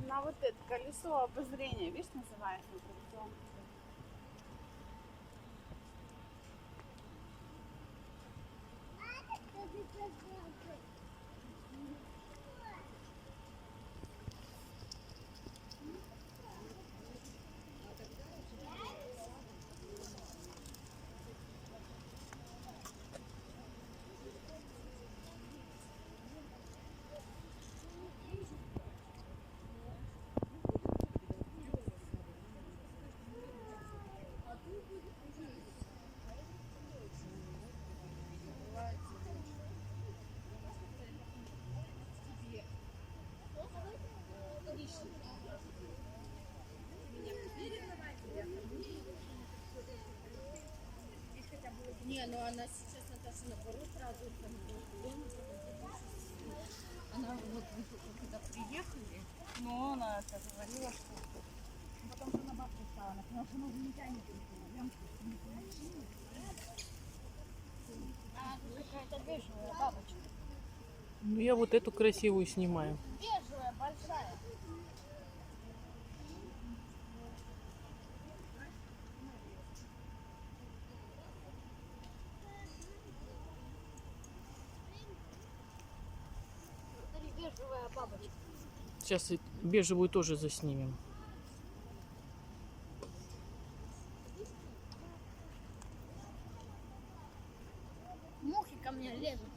на вот это колесо обозрения, видишь, называется традиционно. Не, ну она сейчас, Наташа, наоборот, радуется. Она вот, вы только когда приехали, Ну, она это говорила, что... Потом что на бабку стала, потому что она уже не тянет. а тут какая-то бежевая бабочка. Ну, я вот эту красивую снимаю. Бежевая, большая. Смотри, бежевая бабочка. Сейчас и бежевую тоже заснимем. Мухи ко мне лезут.